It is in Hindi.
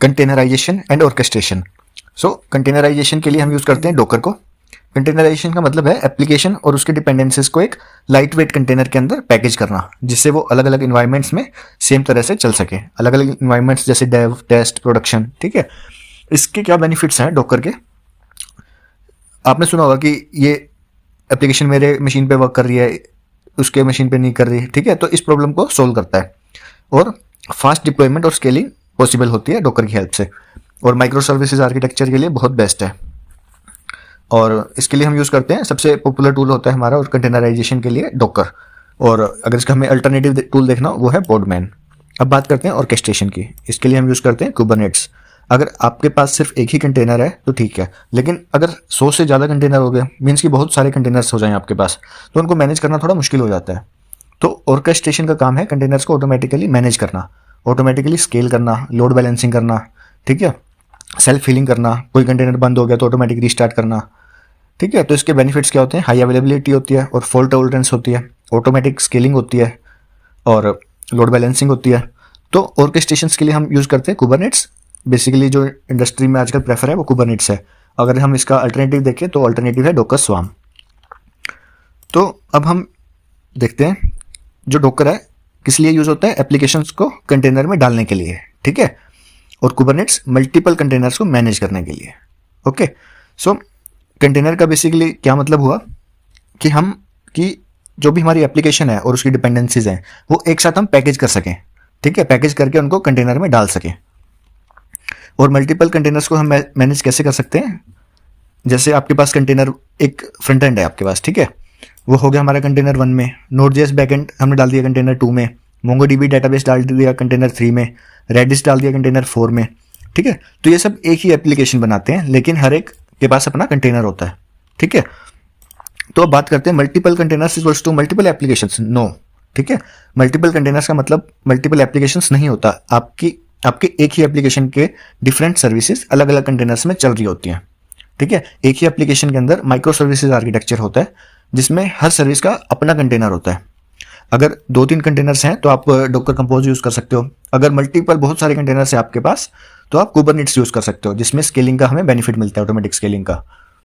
Containerisation and orchestration. So containerization के लिए हम यूज़ करते हैं डोकर को। कंटेनराइजेशन का मतलब है एप्लीकेशन और उसके डिपेंडेंसीज को एक लाइट वेट कंटेनर के अंदर पैकेज करना, जिससे वो अलग अलग इन्वायरमेंट्स में सेम तरह से चल सके। अलग अलग इन्वायरमेंट्स जैसे डेव, टेस्ट, प्रोडक्शन। ठीक है, इसके क्या बेनिफिट्स हैं डोकर के? आपने सुना होगा कि ये एप्लीकेशन मेरे मशीन पे वर्क कर रही है, उसके मशीन पे नहीं कर रही। ठीक है, तो इस प्रॉब्लम को सोल्व करता है और फास्ट डिप्लॉयमेंट और स्केलिंग पॉसिबल होती है डोकर की हेल्प से, और माइक्रो सर्विसेज आर्किटेक्चर के लिए बहुत बेस्ट है। और इसके लिए हम यूज़ करते हैं, सबसे पॉपुलर टूल होता है हमारा और कंटेनराइजेशन के लिए डोकर। और अगर इसका हमें अल्टरनेटिव टूल देखना वो है पोडमैन। अब बात करते हैं ऑर्केस्ट्रेशन की। इसके लिए हम यूज़ करते हैं कुबरनेट्स। अगर आपके पास सिर्फ एक ही कंटेनर है तो ठीक है, लेकिन अगर 100 से ज़्यादा कंटेनर हो गए, मीन्स कि बहुत सारे कंटेनर्स हो जाएं आपके पास, तो उनको मैनेज करना थोड़ा मुश्किल हो जाता है। तो ऑर्केस्ट्रेशन का काम है कंटेनर्स को ऑटोमेटिकली मैनेज करना, ऑटोमेटिकली स्केल करना, लोड बैलेंसिंग करना। ठीक है, सेल्फ हीलिंग करना, कोई कंटेनर बंद हो गया तो ऑटोमेटिक रीस्टार्ट करना। ठीक है, तो इसके बेनिफिट्स क्या होते हैं? हाई अवेलेबिलिटी होती है और फॉल्ट टॉलरेंस होती है, ऑटोमेटिक स्केलिंग होती है और लोड बैलेंसिंग होती है। तो ऑर्केस्ट्रेशन के लिए हम यूज़ करते हैं कुबरनेट्स। बेसिकली जो इंडस्ट्री में आजकल प्रेफर है वो कुबरनेट्स है। अगर हम इसका अल्टरनेटिव देखें तो अल्टरनेटिव है डोकर स्वार्म। तो अब हम देखते हैं जो डोकर है किस लिए यूज़ होता है? एप्लीकेशंस को कंटेनर में डालने के लिए। ठीक है, और कुबरनेट्स मल्टीपल कंटेनर्स को मैनेज करने के लिए। ओके, सो कंटेनर का बेसिकली क्या मतलब हुआ कि जो भी हमारी एप्लीकेशन है और उसकी डिपेंडेंसीज हैं वो एक साथ हम पैकेज कर सकें। ठीक है, पैकेज करके उनको कंटेनर में डाल सकें। और मल्टीपल कंटेनर्स को हम मैनेज कैसे कर सकते हैं? जैसे आपके पास कंटेनर एक फ्रंट एंड है आपके पास, ठीक है, वो हो गया हमारा कंटेनर 1 में, नोड.जेएस बैकएंड हमने डाल दिया कंटेनर 2 में, मोंगोडीबी डेटाबेस डाल दिया कंटेनर 3 में, रेडिस डाल दिया कंटेनर 4 में। ठीक है, तो ये सब एक ही एप्लीकेशन बनाते हैं, लेकिन हर एक के पास अपना कंटेनर होता है। ठीक है, तो अब बात करते हैं multiple containers equals to multiple applications. No, ठीक है, मल्टीपल कंटेनर्स का मतलब मल्टीपल एप्लीकेशंस नहीं होता। आपके एक ही एप्लीकेशन के डिफरेंट सर्विसेज अलग अलग कंटेनर्स में चल रही होती हैं। ठीक है, एक ही एप्लीकेशन के अंदर माइक्रो सर्विसेज आर्किटेक्चर होता है जिसमें हर सर्विस का अपना कंटेनर होता है। अगर 2-3 कंटेनर्स हैं तो आप डोकर कंपोज यूज़ कर सकते हो। अगर मल्टीपल बहुत सारे कंटेनर्स हैं आपके पास तो आप कुबरनेट्स यूज़ कर सकते हो, जिसमें स्केलिंग का हमें बेनिफिट मिलता है, ऑटोमेटिक स्केलिंग का।